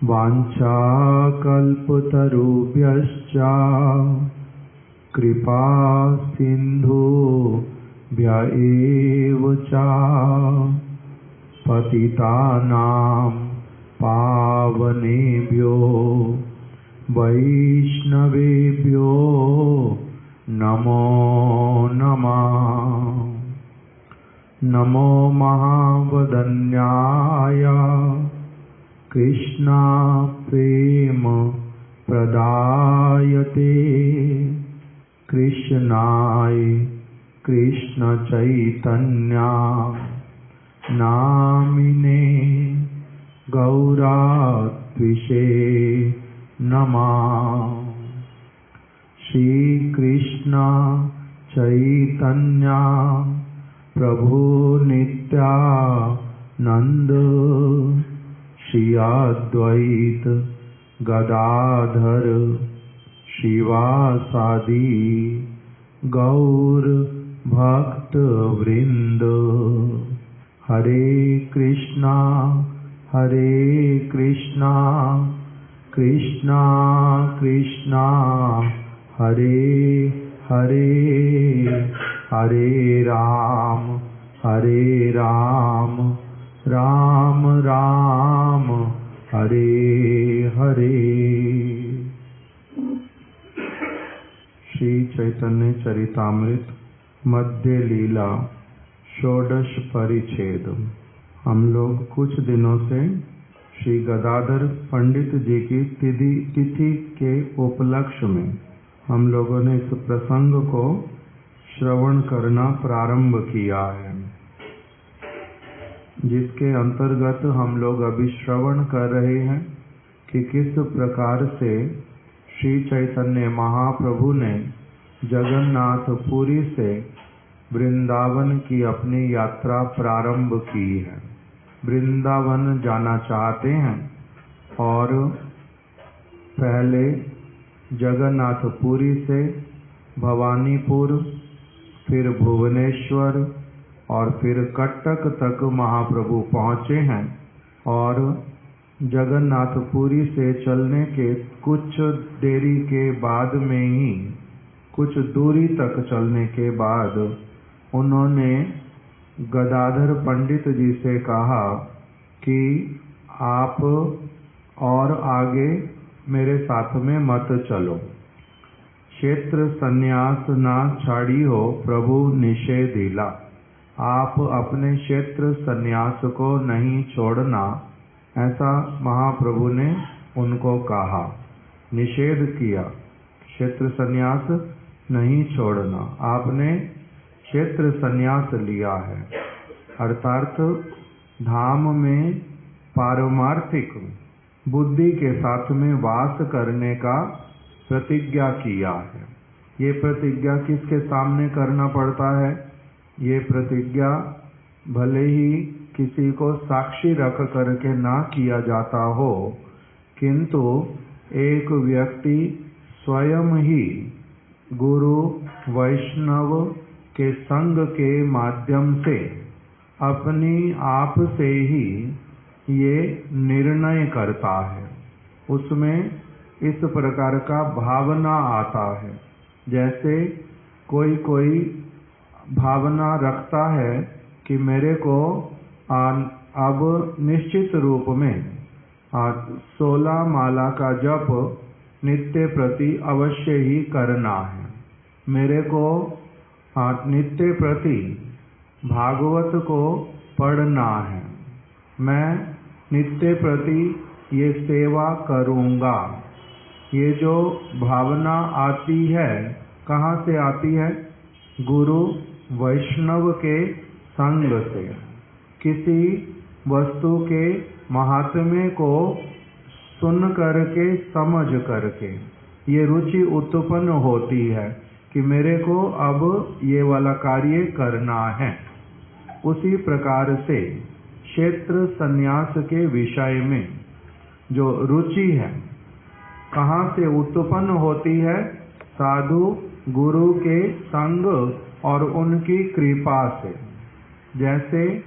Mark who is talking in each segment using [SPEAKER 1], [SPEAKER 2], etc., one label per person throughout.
[SPEAKER 1] वाञ्छाकल्पतरुभ्यश्च कृपा सिन्धुभ्य एव च पतितानां पावनेभ्यो वैष्णवेभ्यो नमो नमः। नमो महावदन्याय कृष्णा प्रेम प्रदायते कृष्णाय कृष्ण चैतन्या नामिने गौरात्विषे नमः। श्री कृष्ण चैतन्या प्रभु नित्यानंद श्री अद्वैत गदाधर शिवासादि गौर भक्त वृंद। हरे कृष्णा कृष्णा कृष्णा हरे हरे, हरे राम राम राम हरे हरे। श्री चैतन्य चरितामृत मध्य लीला षोडश परिच्छेद। हम लोग कुछ दिनों से श्री गदाधर पंडित जी की तिथि के उपलक्ष्य में हम लोगों ने इस प्रसंग को श्रवण करना प्रारंभ किया है, जिसके अंतर्गत हम लोग अभी श्रवण कर रहे हैं कि किस प्रकार से श्री चैतन्य महाप्रभु ने जगन्नाथपुरी से वृंदावन की अपनी यात्रा प्रारंभ की है। वृंदावन जाना चाहते हैं और पहले जगन्नाथपुरी से भवानीपुर, फिर भुवनेश्वर और फिर कटक तक महाप्रभु पहुँचे हैं। और जगन्नाथपुरी से चलने के कुछ देरी के बाद में ही, कुछ दूरी तक चलने के बाद उन्होंने गदाधर पंडित जी से कहा कि आप और आगे मेरे साथ में मत चलो। क्षेत्र संन्यास ना छाड़ियो प्रभु निषेधिला। आप अपने क्षेत्र संन्यास को नहीं छोड़ना, ऐसा महाप्रभु ने उनको कहा, निषेध किया। क्षेत्र संन्यास नहीं छोड़ना, आपने क्षेत्र संन्यास लिया है, अर्थात धाम में पारमार्थिक बुद्धि के साथ में वास करने का प्रतिज्ञा किया है। ये प्रतिज्ञा किसके सामने करना पड़ता है? ये प्रतिज्ञा भले ही किसी को साक्षी रख करके ना किया जाता हो, किंतु एक व्यक्ति स्वयं ही गुरु वैष्णव के संग के माध्यम से अपनी आप से ही ये निर्णय करता है। उसमें इस प्रकार का भावना आता है, जैसे कोई भावना रखता है कि मेरे को अब निश्चित रूप में 16 माला का जप नित्य प्रति अवश्य ही करना है, मेरे को नित्य प्रति भागवत को पढ़ना है, मैं नित्य प्रति ये सेवा करूँगा। ये जो भावना आती है, कहाँ से आती है? गुरु वैष्णव के संग से। किसी वस्तु के महात्म्य को सुन करके, समझ करके ये रुचि उत्पन्न होती है कि मेरे को अब ये वाला कार्य करना है। उसी प्रकार से क्षेत्र संन्यास के विषय में जो रुचि है, कहाँ से उत्पन्न होती है? साधु गुरु के संग और उनकी कृपा से। जैसे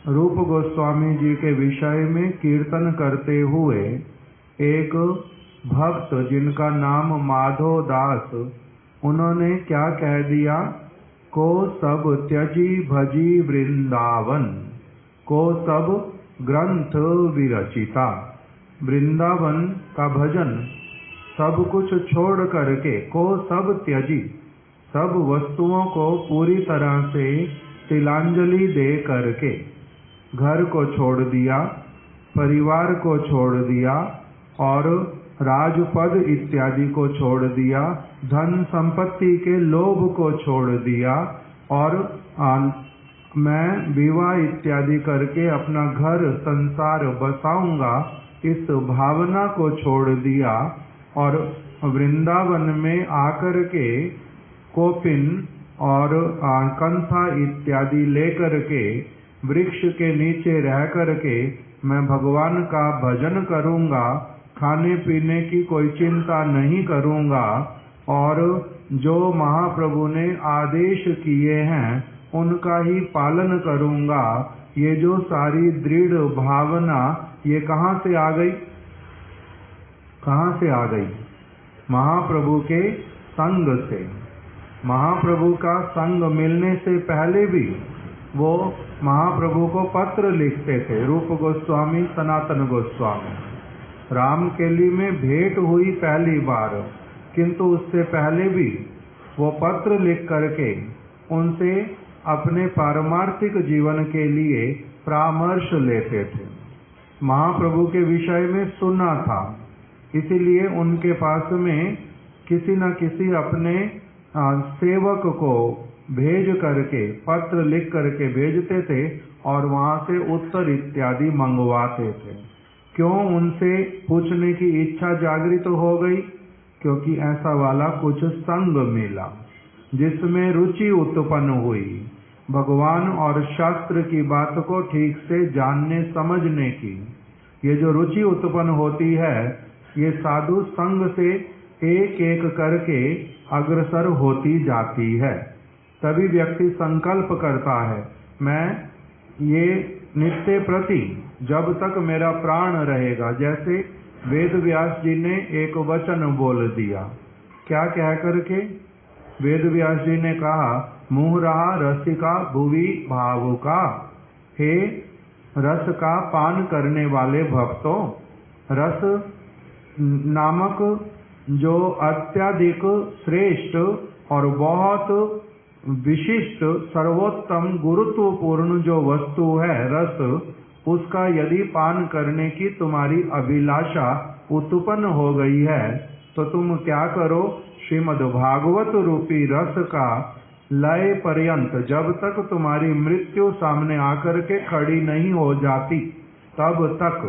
[SPEAKER 1] रूप गोस्वामी जी के विषय में कीर्तन करते हुए एक भक्त जिनका नाम माधव दास, उन्होंने क्या कह दिया, को सब त्यजी भजी वृंदावन, को सब ग्रंथ विरचिता। वृंदावन का भजन सब कुछ छोड़ करके, को सब त्यजी, सब वस्तुओं को पूरी तरह से तिलांजलि दे करके, घर को छोड़ दिया, परिवार को छोड़ दिया और राजपद इत्यादि को छोड़ दिया, धन संपत्ति के लोभ को छोड़ दिया और मैं विवाह इत्यादि करके अपना घर संसार बसाऊंगा, इस भावना को छोड़ दिया और वृंदावन में आकर के कोपिन और कंथा इत्यादि लेकर के वृक्ष के नीचे रह करके मैं भगवान का भजन करूंगा, खाने पीने की कोई चिंता नहीं करूंगा और जो महाप्रभु ने आदेश किए हैं उनका ही पालन करूंगा। ये जो सारी दृढ़ भावना ये कहाँ से आ गई? कहाँ से आ गई? महाप्रभु के संग से। महाप्रभु का संग मिलने से पहले भी वो महाप्रभु को पत्र लिखते थे। रूप गोस्वामी, सनातन गोस्वामी, रामकेली में भेंट हुई पहली बार, किंतु उससे पहले भी वो पत्र लिख करके उनसे अपने पारमार्थिक जीवन के लिए परामर्श लेते थे। महाप्रभु के विषय में सुना था, इसीलिए उनके पास में किसी न किसी अपने सेवक को भेज करके, पत्र लिख करके भेजते थे और वहां से उत्तर इत्यादि मंगवाते थे। क्यों उनसे पूछने की इच्छा जागृत हो गई? क्योंकि ऐसा वाला कुछ संग मिला जिसमें रुचि उत्पन्न हुई, भगवान और शास्त्र की बात को ठीक से जानने समझने की। ये जो रुचि उत्पन्न होती है, ये साधु संग से एक एक करके अग्रसर होती जाती है। तभी व्यक्ति संकल्प करता है, मैं ये नित्य प्रति जब तक मेरा प्राण रहेगा, जैसे वेद व्यास जी ने एक वचन बोल दिया। क्या कह करके? वेद व्यास जी ने कहा, मुँह रहा रसिका भुवि भावुका, हे रस का पान करने वाले भक्तों, रस नामक जो अत्यधिक श्रेष्ठ और बहुत विशिष्ट सर्वोत्तम गुरुत्वपूर्ण जो वस्तु है रस, उसका यदि पान करने की तुम्हारी अभिलाषा उत्पन्न हो गई है तो तुम क्या करो, श्रीमद् भागवत रूपी रस का लय पर्यंत, जब तक तुम्हारी मृत्यु सामने आकर के खड़ी नहीं हो जाती तब तक,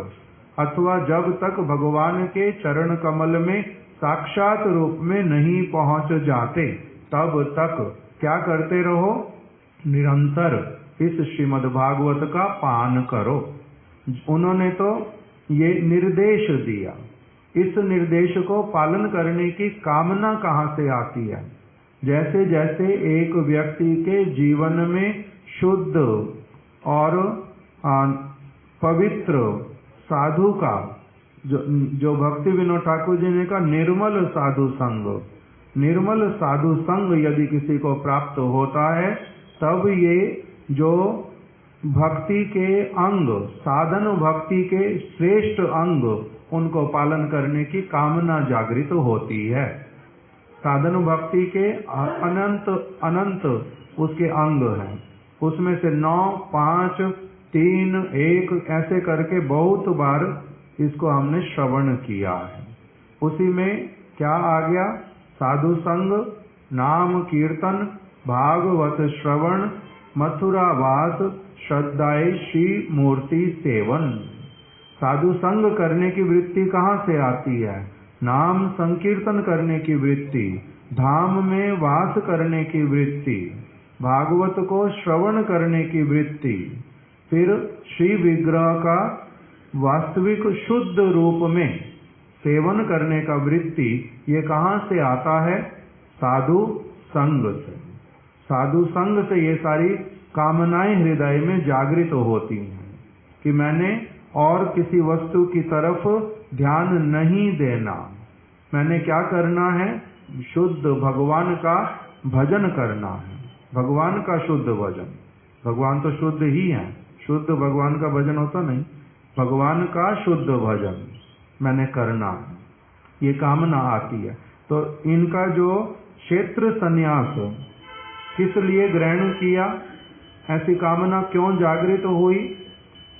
[SPEAKER 1] अथवा जब तक भगवान के चरण कमल में साक्षात रूप में नहीं पहुंच जाते तब तक क्या करते रहो, निरंतर इस श्रीमद् भागवत का पान करो। उन्होंने तो ये निर्देश दिया, इस निर्देश को पालन करने की कामना कहाँ से आती है? जैसे जैसे एक व्यक्ति के जीवन में शुद्ध और पवित्र साधु का जो भक्ति विनोद ठाकुर जी ने कहा निर्मल साधु संग, निर्मल साधु संग यदि किसी को प्राप्त होता है तब ये जो भक्ति के अंग, साधन भक्ति के श्रेष्ठ अंग, उनको पालन करने की कामना जागृत होती है। साधन भक्ति के अनंत अनंत उसके अंग हैं, उसमें से 9, 5, 3, 1 ऐसे करके बहुत बार इसको हमने श्रवण किया है। उसी में क्या आ गया? साधु संग, नाम कीर्तन, भागवत श्रवण, मथुरा वास, श्रद्धाए श्री मूर्ति सेवन। साधु संग करने की वृत्ति कहाँ से आती है? नाम संकीर्तन करने की वृत्ति, धाम में वास करने की वृत्ति, भागवत को श्रवण करने की वृत्ति, फिर श्री विग्रह का वास्तविक शुद्ध रूप में सेवन करने का वृत्ति, ये कहाँ से आता है? साधु संग से। साधु संग से ये सारी कामनाएं हृदय में जागृत होती हैं कि मैंने और किसी वस्तु की तरफ ध्यान नहीं देना। मैंने क्या करना है? शुद्ध भगवान का भजन करना है, भगवान का शुद्ध भजन। भगवान तो शुद्ध ही है, शुद्ध भगवान का भजन होता नहीं, भगवान का शुद्ध भजन मैंने करना है, ये कामना आती है। तो इनका जो क्षेत्र संन्यास किस लिए ग्रहण किया, ऐसी कामना क्यों जागृत हुई?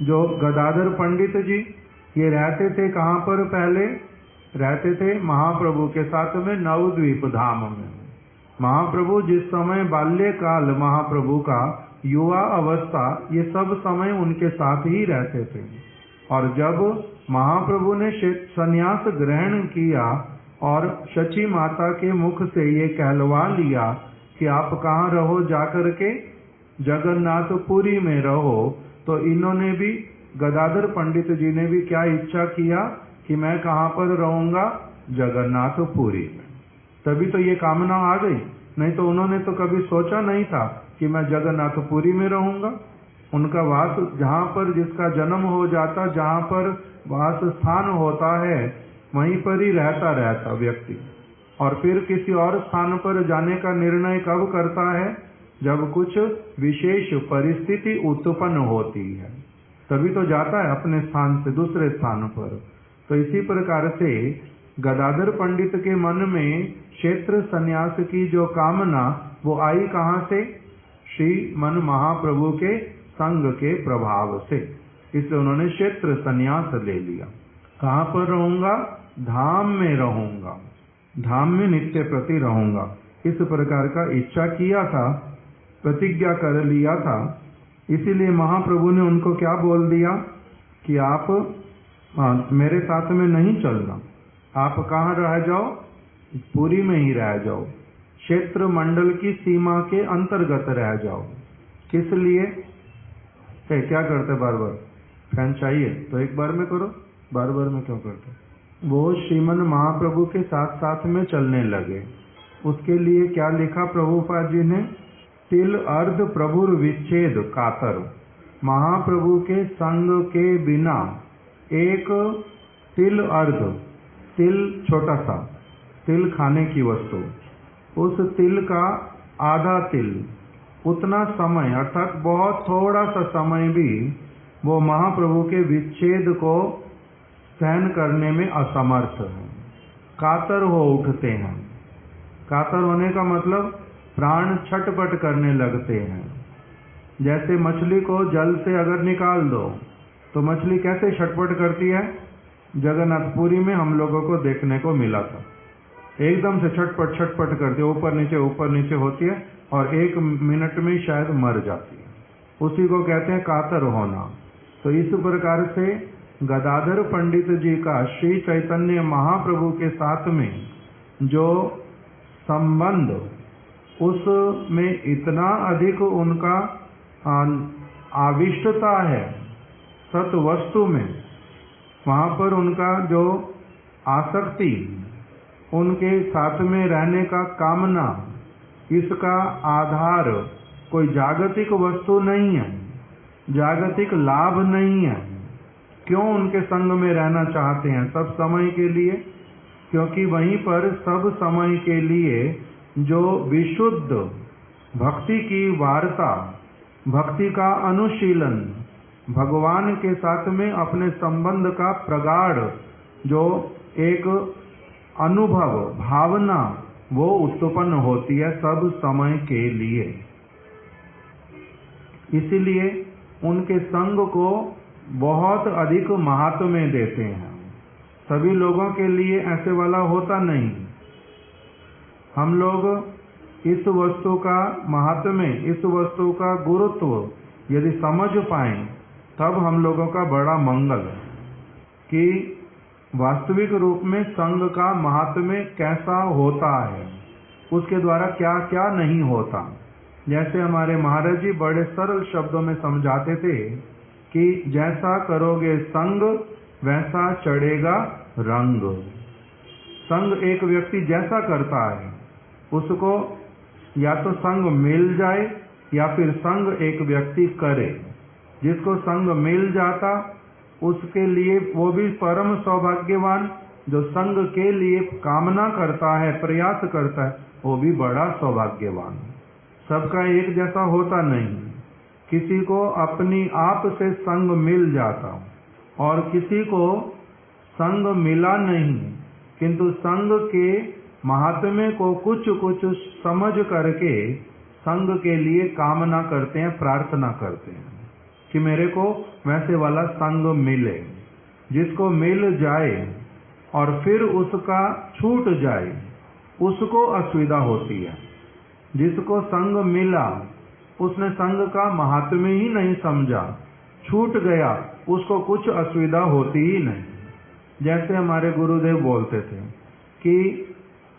[SPEAKER 1] जो गदाधर पंडित जी ये रहते थे कहाँ पर? पहले रहते थे महाप्रभु के साथ में नवद्वीप धाम में। महाप्रभु जिस समय बाल्यकाल महाप्रभु का, युवा अवस्था, ये सब समय उनके साथ ही रहते थे। और जब महाप्रभु ने संन्यास ग्रहण किया और शची माता के मुख से ये कहलवा लिया कि आप कहाँ रहो जाकर के? जगन्नाथपुरी में रहो, तो इन्होंने भी, गदाधर पंडित जी ने भी क्या इच्छा किया कि मैं कहाँ पर रहूंगा? जगन्नाथपुरी में। तभी तो ये कामना आ गई, नहीं तो उन्होंने तो कभी सोचा नहीं था कि मैं जगन्नाथपुरी में रहूंगा। उनका वास जहाँ पर, जिसका जन्म हो जाता, जहाँ पर वास स्थान होता है, वहीं पर ही रहता व्यक्ति। और फिर किसी और स्थान पर जाने का निर्णय कब करता है? जब कुछ विशेष परिस्थिति उत्पन्न होती है, तभी तो जाता है अपने स्थान से दूसरे स्थान पर। तो इसी प्रकार से गदाधर पंडित के मन में क्षेत्र संन्यास की जो कामना, वो आई कहाँ से? श्री मन महाप्रभु के संग के प्रभाव से। इसलिए उन्होंने क्षेत्र संन्यास ले लिया। कहाँ पर रहूंगा? धाम में रहूंगा, धाम में नित्य प्रति रहूंगा, इस प्रकार का इच्छा किया था, प्रतिज्ञा कर लिया था। इसीलिए महाप्रभु ने उनको क्या बोल दिया कि आप मेरे साथ में नहीं चलना, आप कहाँ रह जाओ? पुरी में ही रह जाओ, क्षेत्र मंडल की सीमा के अंतर्गत रह जाओ। किस लिए? क्या करते बार बार? फैन चाहिए तो एक बार में करो, बार बार में क्यों करते? वो श्रीमन महाप्रभु के साथ साथ में चलने लगे। उसके लिए क्या लिखा प्रभुपाद जी ने? तिल अर्ध प्रभुर विच्छेद कातर। महाप्रभु के संग के बिना एक तिल अर्ध, तिल छोटा सा, तिल खाने की वस्तु, उस तिल का आधा तिल, उतना समय, अर्थात बहुत थोड़ा सा समय भी वो महाप्रभु के विच्छेद को सहन करने में असमर्थ है, कातर हो उठते हैं। कातर होने का मतलब प्राण छटपट करने लगते हैं। जैसे मछली को जल से अगर निकाल दो तो मछली कैसे छटपट करती है? जगन्नाथपुरी में हम लोगों को देखने को मिला था, एकदम से छटपट छटपट करती है, ऊपर नीचे होती है और 1 मिनट में शायद मर जाती है। उसी को कहते हैं कातर होना। तो इस प्रकार से गदाधर पंडित जी का श्री चैतन्य महाप्रभु के साथ में जो संबंध, उसमें इतना अधिक उनका आविष्टता है सत वस्तु में, वहाँ पर उनका जो आसक्ति, उनके साथ में रहने का कामना, इसका आधार कोई जागतिक वस्तु नहीं है, जागतिक लाभ नहीं है। क्यों उनके संग में रहना चाहते हैं सब समय के लिए? क्योंकि वहीं पर सब समय के लिए जो विशुद्ध भक्ति की वार्ता, भक्ति का अनुशीलन, भगवान के साथ में अपने संबंध का प्रगाढ़ जो एक अनुभव, भावना, वो उत्पन्न होती है सब समय के लिए। इसीलिए उनके संग को बहुत अधिक महात्म्य देते हैं। सभी लोगों के लिए ऐसे वाला होता नहीं। हम लोग इस वस्तु का महात्म्य, इस वस्तु का गुरुत्व यदि समझ पाएं, तब हम लोगों का बड़ा मंगल है कि वास्तविक रूप में संग का महात्म्य कैसा होता है, उसके द्वारा क्या क्या नहीं होता। जैसे हमारे महाराज जी बड़े सरल शब्दों में समझाते थे कि जैसा करोगे संग वैसा चढ़ेगा रंग। संग एक व्यक्ति जैसा करता है उसको या तो संग मिल जाए या फिर संग एक व्यक्ति करे। जिसको संग मिल जाता उसके लिए वो भी परम सौभाग्यवान। जो संग के लिए कामना करता है, प्रयास करता है, वो भी बड़ा सौभाग्यवान। सबका एक जैसा होता नहीं। किसी को अपनी आप से संग मिल जाता और किसी को संग मिला नहीं, किंतु संग के महात्म्य को कुछ कुछ समझ करके संग के लिए कामना करते हैं, प्रार्थना करते हैं कि मेरे को वैसे वाला संग मिले। जिसको मिल जाए और फिर उसका छूट जाए, उसको असुविधा होती है। जिसको संग मिला, उसने संग का महात्म्य ही नहीं समझा, छूट गया, उसको कुछ असुविधा होती ही नहीं। जैसे हमारे गुरुदेव बोलते थे कि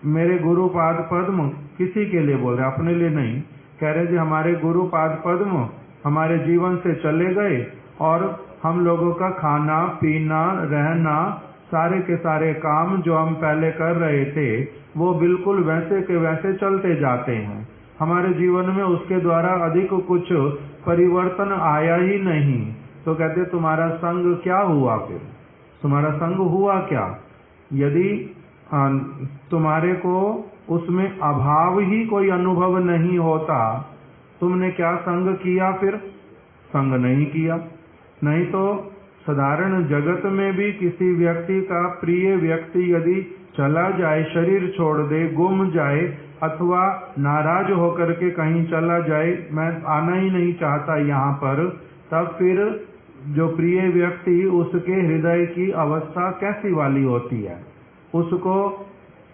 [SPEAKER 1] मेरे गुरु पाद पद्म, किसी के लिए बोल रहे, अपने लिए नहीं, कह रहे जी हमारे गुरु पाद पद्म हमारे जीवन से चले गए और हम लोगों का खाना पीना रहना सारे के सारे काम जो हम पहले कर रहे थे वो बिल्कुल वैसे के वैसे चलते जाते हैं। हमारे जीवन में उसके द्वारा अधिक कुछ परिवर्तन आया ही नहीं। तो कहते तुम्हारा संग क्या हुआ? फिर तुम्हारा संग हुआ क्या? यदि तुम्हारे को उसमें अभाव ही कोई अनुभव नहीं होता, तुमने क्या संग किया? फिर संग नहीं किया। नहीं तो साधारण जगत में भी किसी व्यक्ति का प्रिय व्यक्ति यदि चला जाए, शरीर छोड़ दे, गुम जाए अथवा नाराज होकर के कहीं चला जाए, मैं आना ही नहीं चाहता यहाँ पर, तब फिर जो प्रिय व्यक्ति, उसके हृदय की अवस्था कैसी वाली होती है? उसको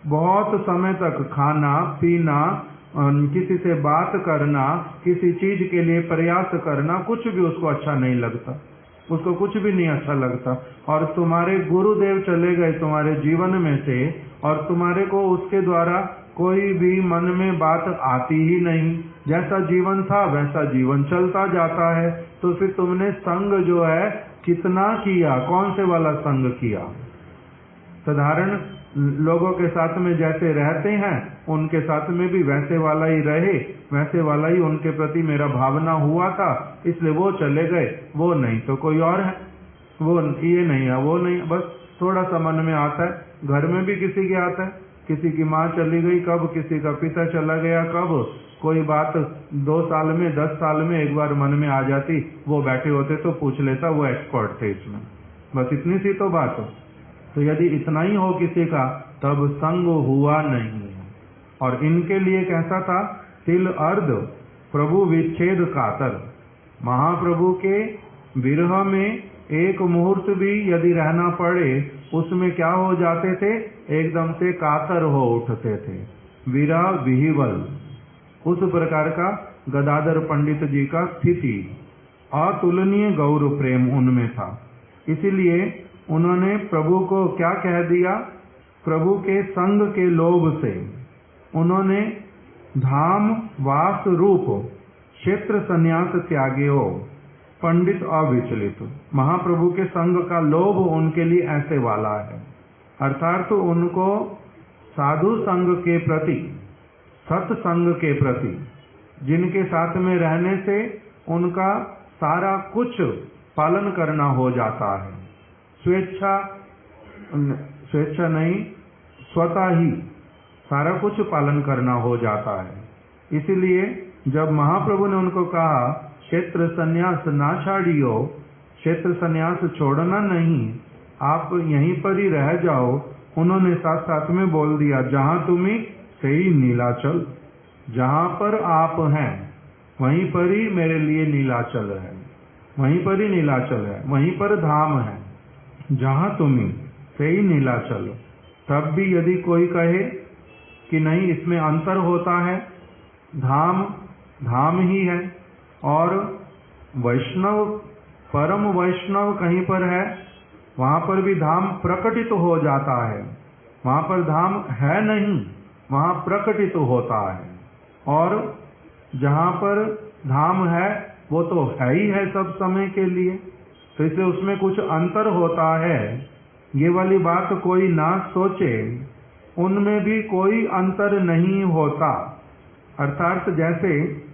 [SPEAKER 1] बहुत समय तक खाना पीना, किसी से बात करना, किसी चीज के लिए प्रयास करना, कुछ भी उसको अच्छा नहीं लगता, उसको कुछ भी नहीं अच्छा लगता। और तुम्हारे गुरुदेव चले गए तुम्हारे जीवन में से और तुम्हारे को उसके द्वारा कोई भी मन में बात आती ही नहीं। जैसा जीवन था वैसा जीवन चलता जाता है। तो फिर तुमने संग जो है कितना किया? कौन से वाला संग किया? साधारण लोगों के साथ में जैसे रहते हैं उनके साथ में भी वैसे वाला ही रहे, वैसे वाला ही उनके प्रति मेरा भावना हुआ था, इसलिए वो चले गए, वो नहीं तो कोई और है, वो ये नहीं है, वो नहीं, बस थोड़ा सा मन में आता है। घर में भी किसी के आता है, किसी की माँ चली गई कब, किसी का पिता चला गया कब, कोई बात 2 साल में 10 साल में एक बार मन में आ जाती, वो बैठे होते तो पूछ लेता, वो एक्सपर्ट थे इसमें। बस इतनी सी तो बात हो। तो यदि इतना ही हो किसी का, तब संग हुआ नहीं। और इनके लिए कैसा था? तिल अर्ध प्रभु विच्छेद कातर। महाप्रभु के विरह में एक मुहूर्त भी यदि रहना पड़े, उसमें क्या हो जाते थे? एकदम से कातर हो उठते थे, विरह विहिवल। उस प्रकार का गदाधर पंडित जी का स्थिति, अतुलनीय गौर प्रेम उनमें था। इसीलिए उन्होंने प्रभु को क्या कह दिया? प्रभु के संग के लोभ से उन्होंने धाम वास रूप क्षेत्र संन्यास त्याग्यो पंडित अविचलित। महाप्रभु के संग का लोभ उनके लिए ऐसे वाला है, अर्थात तो उनको साधु संग के प्रति, सत्संग के प्रति, जिनके साथ में रहने से उनका सारा कुछ पालन करना हो जाता है। स्वेच्छा नहीं, स्वतः ही सारा कुछ पालन करना हो जाता है। इसीलिए जब महाप्रभु ने उनको कहा क्षेत्र संन्यास ना छाड़ियो, क्षेत्र संन्यास छोड़ना नहीं, आप यहीं पर ही रह जाओ, उन्होंने साथ साथ में बोल दिया, जहां तुम्हें सही नीलाचल, जहां पर आप हैं वहीं पर ही मेरे लिए नीलाचल है, वहीं पर ही नीलाचल है, वहीं पर धाम है, जहां तुम्हें सही नीलाचल। तब भी यदि कोई कहे कि नहीं इसमें अंतर होता है, धाम धाम ही है और वैष्णव, परम वैष्णव कहीं पर है, वहां पर भी धाम प्रकटित हो जाता है। वहां पर धाम है नहीं, वहां प्रकटित होता है। और जहां पर धाम है वो तो है ही है सब समय के लिए, तो इसलिए उसमें कुछ अंतर होता है, ये वाली बात कोई ना सोचे। उनमें भी कोई अंतर नहीं होता। अर्थात जैसे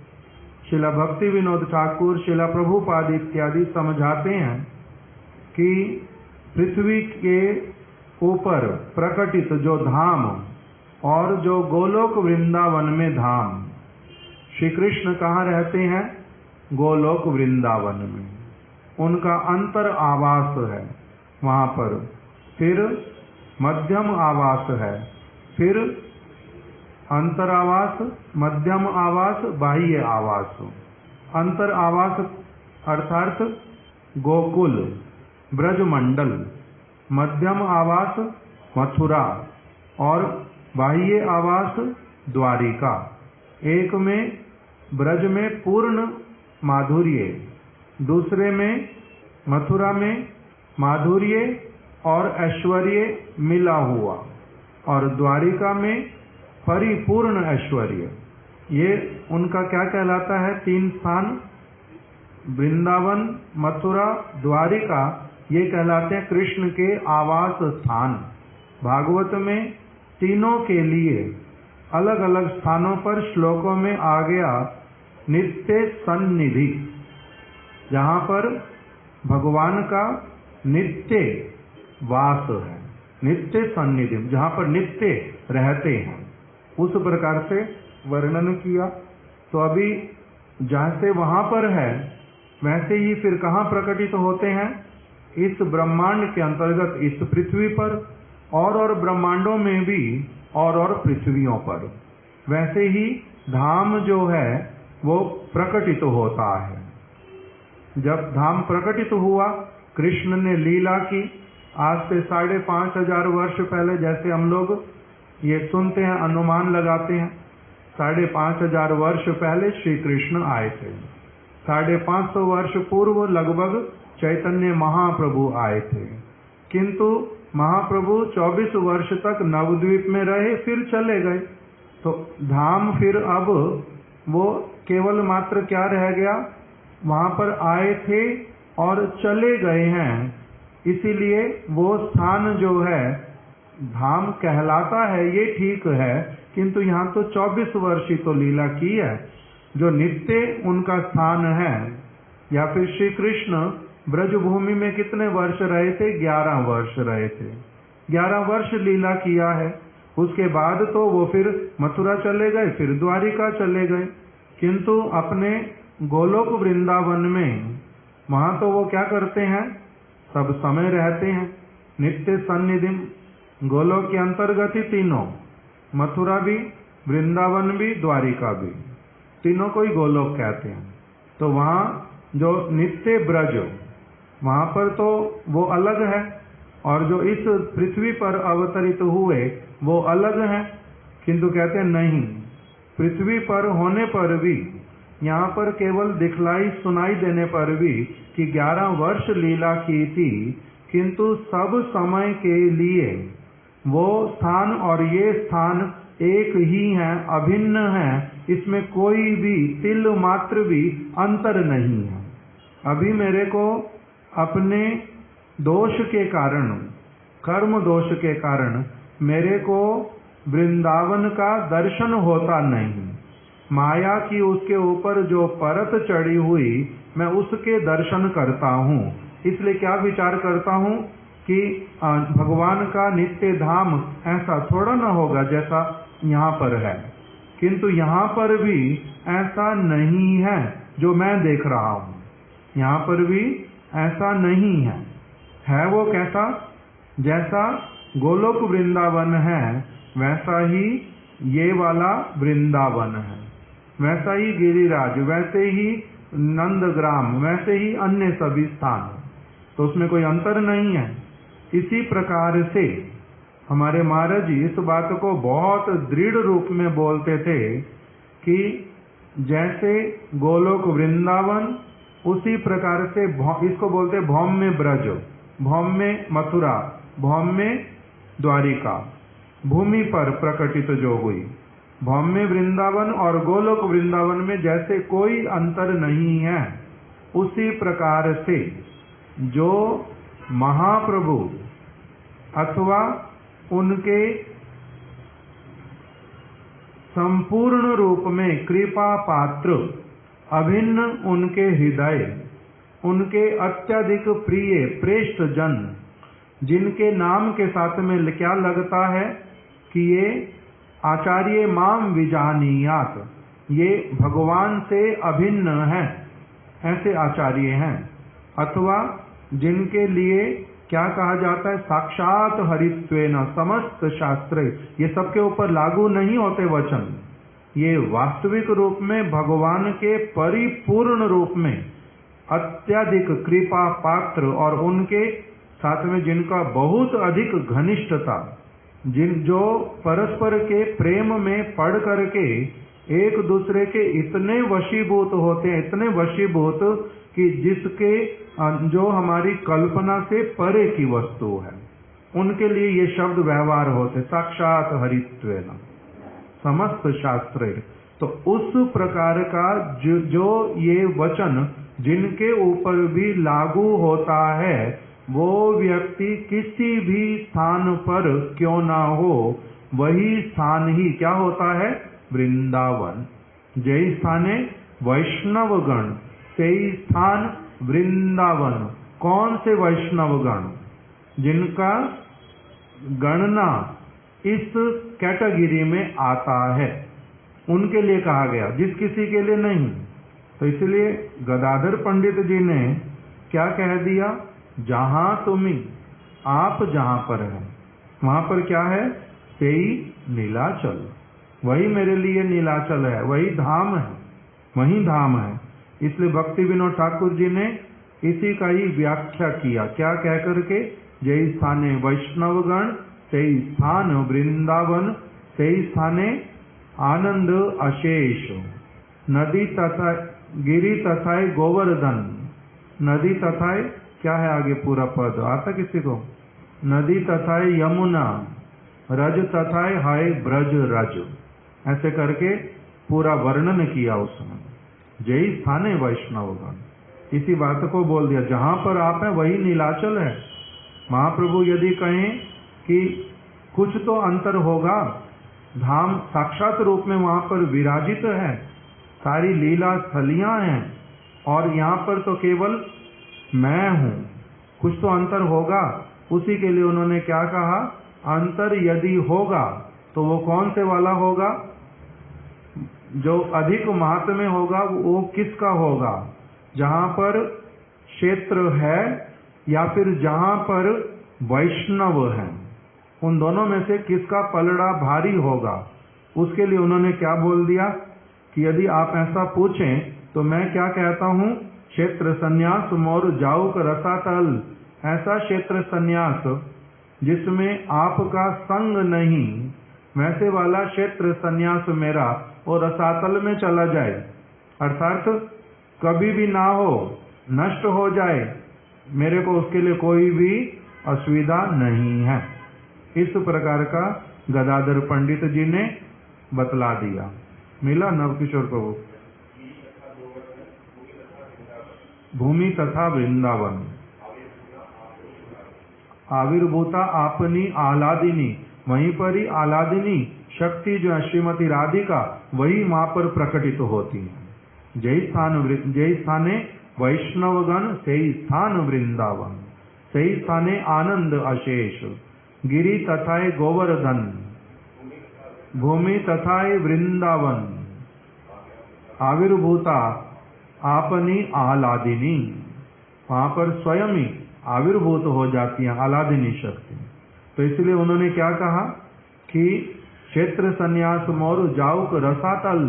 [SPEAKER 1] शिला भक्ति विनोद ठाकुर, शिला प्रभुपाद इत्यादि समझाते हैं कि पृथ्वी के ऊपर प्रकटित जो धाम और जो गोलोक वृंदावन में धाम, श्री कृष्ण कहाँ रहते हैं? गोलोक वृंदावन में, उनका अंतर आवास है वहाँ पर। फिर मध्यम आवास है, फिर अंतर आवास, मध्यम आवास, बाह्य आवास। अंतर आवास अर्थात गोकुल ब्रजमंडल, मध्यम आवास मथुरा और बाह्य आवास द्वारिका। एक में ब्रज में पूर्ण माधुर्य, दूसरे में मथुरा में माधुर्य और ऐश्वर्य मिला हुआ, और द्वारिका में परिपूर्ण ऐश्वर्य। ये उनका क्या कहलाता है? 3 स्थान, वृंदावन, मथुरा, द्वारिका, ये कहलाते हैं कृष्ण के आवास स्थान। भागवत में तीनों के लिए अलग अलग स्थानों पर श्लोकों में आ गया नित्य सन्निधि, जहाँ पर भगवान का नित्य वास है, नित्य सन्निधि, जहाँ पर नित्य रहते हैं, उस प्रकार से वर्णन किया। तो अभी जैसे वहाँ पर है वैसे ही फिर कहाँ प्रकटित होते हैं? इस ब्रह्मांड के अंतर्गत इस पृथ्वी पर और ब्रह्मांडों में भी और पृथ्वियों पर। वैसे ही धाम जो है वो प्रकटित होता है। जब धाम प्रकटित हुआ, कृष्ण ने लीला की, आज से 5,500 वर्ष पहले, जैसे हम लोग ये सुनते हैं, अनुमान लगाते हैं, 5,500 वर्ष पहले श्री कृष्ण आए थे। 550 वर्ष पूर्व लगभग चैतन्य महाप्रभु आए थे। किंतु महाप्रभु 24 वर्ष तक नवद्वीप में रहे, फिर चले गए। तो धाम फिर अब वो केवल मात्र क्या रह गया? वहाँ पर आए थे और चले गए हैं, इसीलिए वो स्थान जो है धाम कहलाता है, ये ठीक है। किंतु यहाँ तो 24 वर्ष ही तो लीला की है। जो नित्य उनका स्थान है, या फिर श्री कृष्ण ब्रजभूमि में कितने वर्ष रहे थे? 11 वर्ष रहे थे। 11 वर्ष लीला किया है। उसके बाद तो वो फिर मथुरा चले गए, फिर द्वारिका चले गए। किंतु अपने गोलोक वृंदावन में वहाँ तो वो क्या करते हैं? सब समय रहते हैं, नित्य सन्निधि। गोलोक के अंतर्गत ही तीनों, मथुरा भी, वृंदावन भी, द्वारिका भी, तीनों को ही गोलोक कहते हैं। तो वहाँ जो नित्य ब्रज, वहाँ पर तो वो अलग है, और जो इस पृथ्वी पर अवतरित हुए वो अलग हैं। किंतु कहते हैं नहीं, पृथ्वी पर होने पर भी, यहाँ पर केवल दिखलाई सुनाई देने पर भी कि 11 वर्ष लीला की थी, किंतु सब समय के लिए वो स्थान और ये स्थान एक ही हैं, अभिन्न हैं। इसमें कोई भी तिल मात्र भी अंतर नहीं है। अभी मेरे को अपने दोष के कारण, कर्म दोष के कारण, मेरे को वृंदावन का दर्शन होता नहीं। माया की उसके ऊपर जो परत चढ़ी हुई, मैं उसके दर्शन करता हूँ। इसलिए क्या विचार करता हूँ कि भगवान का नित्य धाम ऐसा थोड़ा ना होगा जैसा यहाँ पर है। किंतु यहाँ पर भी ऐसा नहीं है जो मैं देख रहा हूँ। यहाँ पर भी ऐसा नहीं है। है वो कैसा? जैसा गोलोक वृंदावन है वैसा ही ये वाला वृंदावन है, वैसा ही गिरिराज, वैसे ही नंदग्राम, वैसे ही अन्य सभी स्थान। तो उसमें कोई अंतर नहीं है। इसी प्रकार से हमारे महाराज जी इस बात को बहुत दृढ़ रूप में बोलते थे कि जैसे गोलोक वृंदावन, उसी प्रकार से इसको बोलते भौम्य ब्रज, भौम्य मथुरा, भौम्य द्वारिका, भूमि पर प्रकटित जो हुई। भौम्य वृंदावन और गोलोक वृंदावन में जैसे कोई अंतर नहीं है, उसी प्रकार से जो महाप्रभु अथवा उनके संपूर्ण रूप में कृपा पात्र, अभिन्न उनके हृदय, उनके अत्यधिक प्रिय प्रेष्ठ जन, जिनके नाम के साथ में क्या लगता है कि ये आचार्य माम विजानीयात, ये भगवान से अभिन्न हैं, ऐसे आचार्य हैं। अथवा जिनके लिए क्या कहा जाता है, साक्षात हरित्वेन समस्त शास्त्र, ये सबके ऊपर लागू नहीं होते वचन, ये वास्तविक रूप में भगवान के परिपूर्ण रूप में अत्यधिक कृपा पात्र और उनके साथ में जिनका बहुत अधिक घनिष्ठता, जो परस्पर के प्रेम में पढ़ करके एक दूसरे के इतने वशीभूत होते हैं, इतने वशीभूत कि जिसके जो हमारी कल्पना से परे की वस्तु है, उनके लिए ये शब्द व्यवहार होते, साक्षात हरित्वेन समस्त शास्त्र। तो उस प्रकार का जो ये वचन जिनके ऊपर भी लागू होता है, वो व्यक्ति किसी भी स्थान पर क्यों ना हो, वही स्थान ही क्या होता है, वृंदावन। जय स्थाने वैष्णवगण, सही स्थान वृंदावन। कौन से वैष्णवगण? जिनका गणना इस कैटेगरी में आता है, उनके लिए कहा गया, जिस किसी के लिए नहीं। तो इसलिए गदाधर पंडित जी ने क्या कह दिया, जहां तुम्हें आप जहां पर हैं वहां पर क्या है, सेई नीलाचल, वही मेरे लिए नीलाचल है, वही धाम है, वही धाम है। इसलिए भक्ति विनोद ठाकुर जी ने इसी का ही व्याख्या किया, क्या कह करके, जय स्थाने वैष्णवगण, सही स्थान वृंदावन, सही स्थाने आनंद अशेष, नदी तथा गिरी तथा गोवर्धन, नदी तथा क्या है आगे पूरा पद आता किसी को, नदी तथा यमुना, रज तथा हाय ब्रज रज, ऐसे करके पूरा वर्णन किया उसने। जय स्थाने वैष्णवगण, इसी बात को बोल दिया, जहां पर आप हैं वही नीलाचल है। महाप्रभु यदि कहें कि कुछ तो अंतर होगा, धाम साक्षात रूप में वहां पर विराजित है, सारी लीला स्थलियां हैं, और यहाँ पर तो केवल मैं हूं, कुछ तो अंतर होगा। उसी के लिए उन्होंने क्या कहा, अंतर यदि होगा तो वो कौन से वाला होगा, जो अधिक महात्म्य होगा वो किसका होगा, जहां पर क्षेत्र है या फिर जहां पर वैष्णव है, उन दोनों में से किसका पलड़ा भारी होगा। उसके लिए उन्होंने क्या बोल दिया कि यदि आप ऐसा पूछें तो मैं क्या कहता हूं, क्षेत्र संन्यास मोर जाऊक रसातल, ऐसा क्षेत्र संन्यास जिसमें आपका संग नहीं, वैसे वाला क्षेत्र संन्यास मेरा और रसातल में चला जाए, अर्थात कभी भी ना हो, नष्ट हो जाए, मेरे को उसके लिए कोई भी असुविधा नहीं है। इस प्रकार का गदाधर पंडित जी ने बतला दिया। मिला नवकिशोर प्रभु, भूमि तथा वृंदावन, आविर्भूता आपनी आह्लादिनी, वहीं पर ही आह्लादिनी शक्ति जो है श्रीमती राधिका, वही वहां पर प्रकटित होती है। जय स्थाने वैष्णवगण, सही स्थान वृंदावन, सही स्थाने आनंद अशेष, गिरि तथाय गोवर्धन, भूमि तथाय वृंदावन, आविर्भूता आपनी आह्लादिनी, वहां पर स्वयं ही आविर्भूत हो जाती है आह्लादिनी शक्ति। तो इसलिए उन्होंने क्या कहा कि क्षेत्र संन्यास मोर जाऊक रसातल,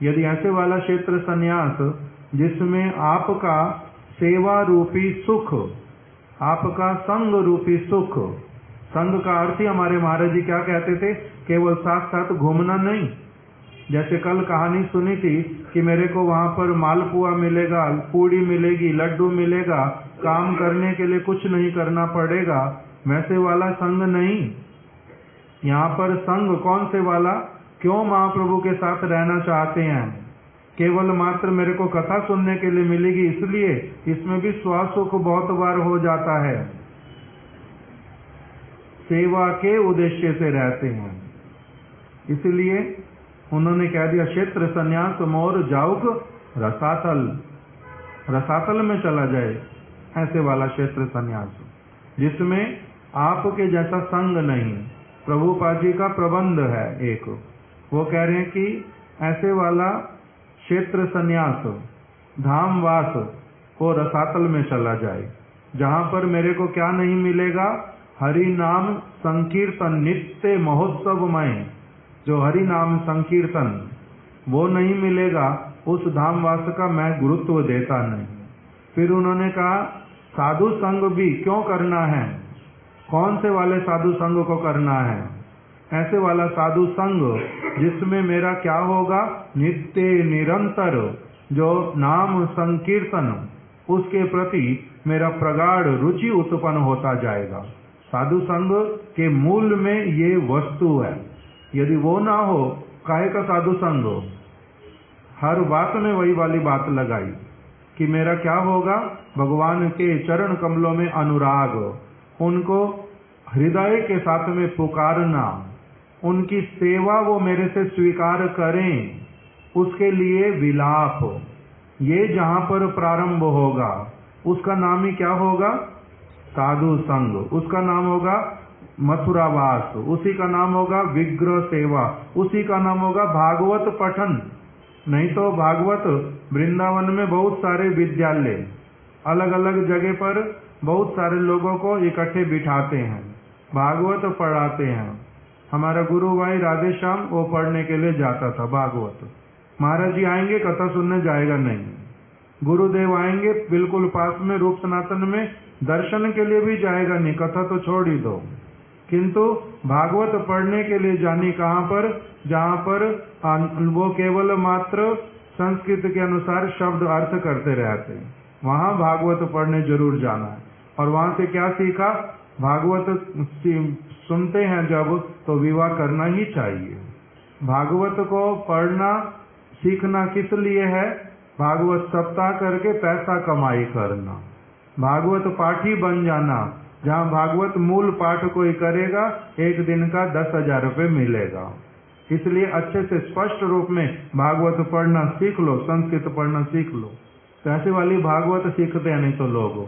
[SPEAKER 1] यदि ऐसे वाला क्षेत्र संन्यास जिसमें आपका सेवा रूपी सुख, आपका संग रूपी सुख, संग का अर्थ ही हमारे महाराज जी क्या कहते थे, केवल साथ साथ घूमना नहीं। जैसे कल कहानी सुनी थी कि मेरे को वहां पर मालपुआ मिलेगा, पूड़ी मिलेगी, लड्डू मिलेगा, काम करने के लिए कुछ नहीं करना पड़ेगा, वैसे वाला संग नहीं। यहाँ पर संग कौन से वाला, क्यों महाप्रभु के साथ रहना चाहते हैं, केवल मात्र मेरे को कथा सुनने के लिए मिलेगी, इसलिए इसमें भी स्वसुख बहुत बार हो जाता है, सेवा के उद्देश्य से रहते हैं। इसलिए उन्होंने कह दिया क्षेत्र संन्यास मोर जाऊक रसातल, रसातल में चला जाए, ऐसे वाला क्षेत्र संन्यास जिसमें आपके जैसा संग नहीं। प्रभुपाद जी का प्रबंध है एक, वो कह रहे हैं कि ऐसे वाला क्षेत्र संन्यास धामवास को रसातल में चला जाए, जहां पर मेरे को क्या नहीं मिलेगा, हरि नाम संकीर्तन नित्य महोत्सवमय, जो हरि नाम संकीर्तन वो नहीं मिलेगा, उस धामवास का मैं गुरुत्व देता नहीं। फिर उन्होंने कहा साधु संग भी क्यों करना है, कौन से वाले साधु संग को करना है, ऐसे वाला साधु संग जिसमें मेरा क्या होगा, नित्य निरंतर जो नाम संकीर्तन उसके प्रति मेरा प्रगाढ़ रुचि उत्पन्न होता जाएगा। साधु संग के मूल में ये वस्तु है, यदि वो ना हो काहे का साधु संग हो। हर बात में वही वाली बात लगाई कि मेरा क्या होगा, भगवान के चरण कमलों में अनुराग, उनको हृदय के साथ में पुकारना, उनकी सेवा वो मेरे से स्वीकार करें, उसके लिए विलाप, ये जहां पर प्रारंभ होगा उसका नाम ही क्या होगा, साधु संग। उसका नाम होगा मथुरावास, उसी का नाम होगा विग्रह सेवा, उसी का नाम होगा भागवत पठन। नहीं तो भागवत वृंदावन में बहुत सारे विद्यालय अलग अलग जगह पर बहुत सारे लोगों को इकट्ठे बिठाते हैं, भागवत पढ़ाते हैं। हमारा गुरु भाई राधेश्याम वो पढ़ने के लिए जाता था भागवत। महाराज जी आएंगे कथा सुनने जाएगा नहीं, गुरुदेव आएंगे बिल्कुल पास में रूप सनातन में, दर्शन के लिए भी जाएगा नहीं, कथा तो छोड़ ही दो। किंतु भागवत पढ़ने के लिए जानी कहाँ पर, जहाँ पर वो केवल मात्र संस्कृत के अनुसार शब्द अर्थ करते रहते हैं, वहां भागवत पढ़ने जरूर जाना है। और वहां से क्या सीखा, भागवत सुनते हैं जब तो विवाह करना ही चाहिए। भागवत को पढ़ना सीखना किस लिए है, भागवत सप्ताह करके पैसा कमाई करना, भागवत पाठी बन जाना, जहाँ भागवत मूल पाठ कोई करेगा एक दिन का 10,000 रुपये मिलेगा। इसलिए अच्छे से स्पष्ट रूप में भागवत पढ़ना सीख लो, संस्कृत पढ़ना सीख लो। तो ऐसे वाली भागवत सीखते हैं नहीं तो लोग।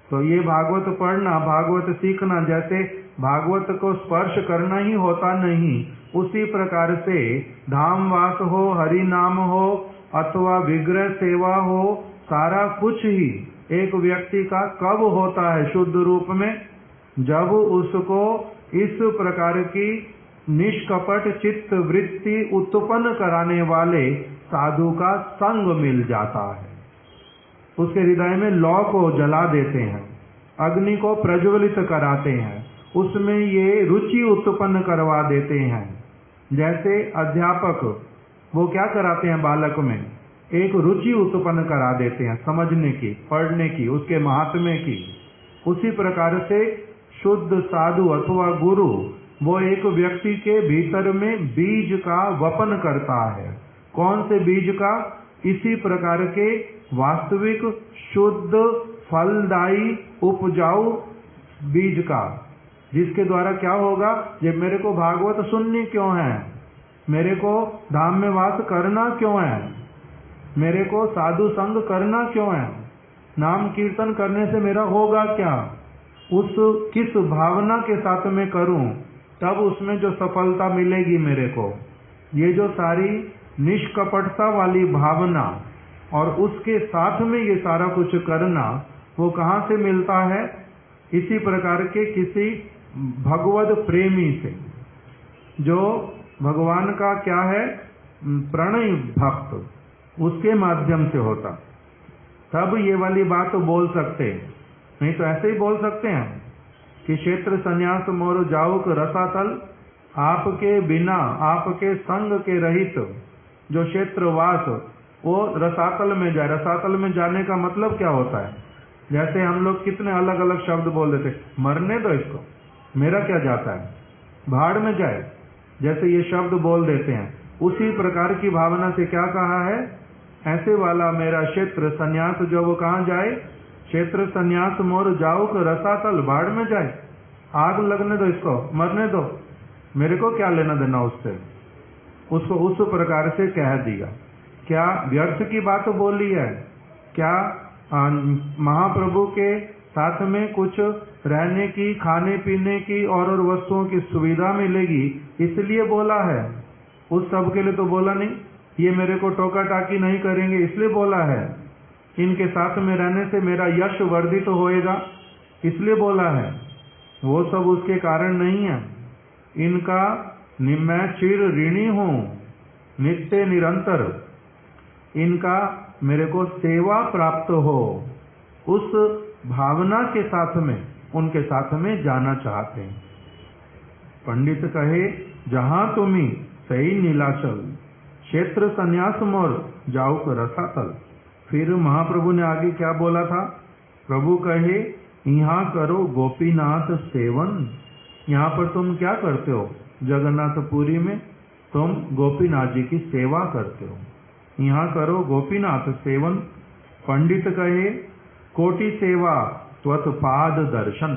[SPEAKER 1] तो ये भागवत पढ़ना, भागवत सीखना, जैसे भागवत को स्पर्श करना ही होता नहीं, उसी प्रकार से धामवास हो, हरि नाम हो अथवा विग्रह सेवा हो, सारा कुछ ही एक व्यक्ति का कब होता है शुद्ध रूप में, जब उसको इस प्रकार की निष्कपट चित्त वृत्ति उत्पन्न कराने वाले साधु का संग मिल जाता है। उसके हृदय में लौ को जला देते हैं, अग्नि को प्रज्वलित कराते हैं, उसमें ये रुचि उत्पन्न करवा देते हैं। जैसे अध्यापक वो क्या कराते हैं, बालक में एक रुचि उत्पन्न करा देते हैं समझने की, पढ़ने की, उसके महात्म्य की। उसी प्रकार से शुद्ध साधु अथवा गुरु वो एक व्यक्ति के भीतर में बीज का वपन करता है। कौन से बीज का, इसी प्रकार के वास्तविक शुद्ध फलदायी उपजाऊ बीज का, जिसके द्वारा क्या होगा, ये मेरे को भागवत सुननी क्यों है, मेरे को धाम में वास करना क्यों है, मेरे को साधु संग करना क्यों है, नाम कीर्तन करने से मेरा होगा क्या, उस किस भावना के साथ मैं करूं, तब उसमें जो सफलता मिलेगी मेरे को। ये जो सारी निष्कपटता वाली भावना और उसके साथ में ये सारा कुछ करना, वो कहाँ से मिलता है, इसी प्रकार के किसी भगवद प्रेमी से, जो भगवान का क्या है प्रणय भक्त, उसके माध्यम से होता। तब ये वाली बात बोल सकते, नहीं तो ऐसे ही बोल सकते हैं कि क्षेत्र संन्यास मोर जाऊक रसातल, आपके बिना आपके संग के रहित जो क्षेत्रवास वो रसातल में जाए। रसातल में जाने का मतलब क्या होता है, जैसे हम लोग कितने अलग अलग शब्द बोल देते, मरने दो इसको, मेरा क्या जाता है, भाड़ में जाए, जैसे ये शब्द बोल देते हैं। उसी प्रकार की भावना से क्या कहा है, ऐसे वाला मेरा क्षेत्र संन्यास जो वो कहाँ जाए, क्षेत्र संन्यास मोर जाऊक रसातल, भाड़ में जाए, आग लगने दो इसको, मरने दो, मेरे को क्या लेना देना उससे। उसको उस प्रकार से कह दिया। क्या व्यर्थ की बात बोली है, क्या महाप्रभु के साथ में कुछ रहने की, खाने पीने की और वस्तुओं की सुविधा मिलेगी, इसलिए बोला है। उस सब के लिए तो बोला नहीं। ये मेरे को टोका टाकी नहीं करेंगे इसलिए बोला है। इनके साथ में रहने से मेरा यश वर्धित होएगा इसलिए बोला है। वो सब उसके कारण नहीं है। इनका मैं चिर ऋणी हूँ, नित्य निरंतर। इनका मेरे को सेवा प्राप्त हो, उस भावना के साथ में उनके साथ में जाना चाहते हैं। पंडित कहे जहां तुम्ही सही नीलाचल, क्षेत्र संन्यास मोर जाओ रसातल। फिर महाप्रभु ने आगे क्या बोला था? प्रभु कहे यहाँ करो गोपीनाथ सेवन। यहाँ पर तुम क्या करते हो? जगन्नाथपुरी में तुम गोपीनाथ जी की सेवा करते हो। यहाँ करो गोपीनाथ सेवन। पंडित कहे कोटि सेवा त्वत्पाद दर्शन।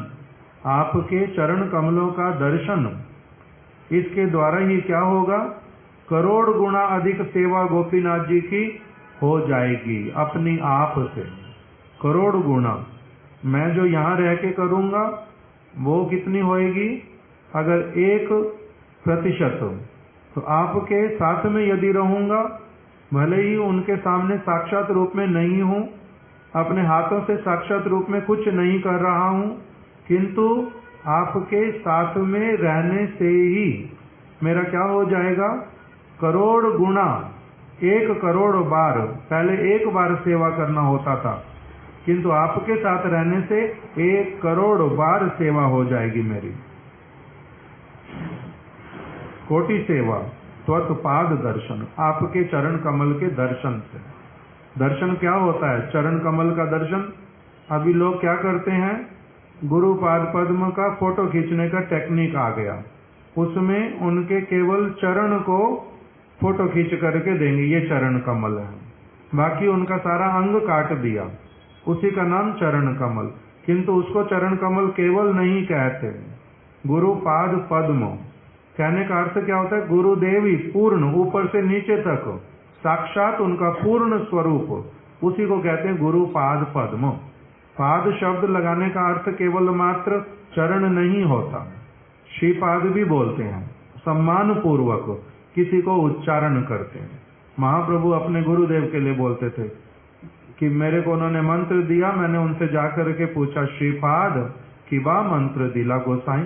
[SPEAKER 1] आपके चरण कमलों का दर्शन, इसके द्वारा ही क्या होगा? करोड़ गुना अधिक सेवा गोपीनाथ जी की हो जाएगी अपनी आप से। करोड़ गुना मैं जो यहाँ रह के करूँगा वो कितनी होएगी? अगर 1% तो आपके साथ में यदि रहूँगा, भले ही उनके सामने साक्षात रूप में नहीं हूँ, अपने हाथों से साक्षात रूप में कुछ नहीं कर रहा हूँ, किंतु आपके साथ में रहने से ही मेरा क्या हो जाएगा? करोड़ गुना, 1 करोड़ बार। पहले 1 बार सेवा करना होता था, किंतु आपके साथ रहने से 1 करोड़ बार सेवा हो जाएगी मेरी। कोटि सेवा त्वत्पाद दर्शन, आपके चरण कमल के दर्शन से। दर्शन क्या होता है? चरण कमल का दर्शन। अभी लोग क्या करते हैं? गुरु पाद पद्म का फोटो खींचने का टेक्निक आ गया, उसमें उनके केवल चरण को फोटो खींच करके देंगे, ये चरण कमल है। बाकी उनका सारा अंग काट दिया, उसी का नाम चरण कमल। किंतु उसको चरण कमल केवल नहीं कहते, गुरु पाद पद्म। कहने का अर्थ क्या होता है? गुरुदेव ही पूर्ण, ऊपर से नीचे तक साक्षात उनका पूर्ण स्वरूप, उसी को कहते हैं गुरु पाद पद्म। पाद शब्द लगाने का अर्थ केवल मात्र चरण नहीं होता, श्रीपाद भी बोलते हैं। सम्मान पूर्वक किसी को उच्चारण करते हैं। महाप्रभु अपने गुरुदेव के लिए बोलते थे कि मेरे को उन्होंने मंत्र दिया, मैंने उनसे जाकर के पूछा श्रीपाद किबा मंत्र दिला गोसाई।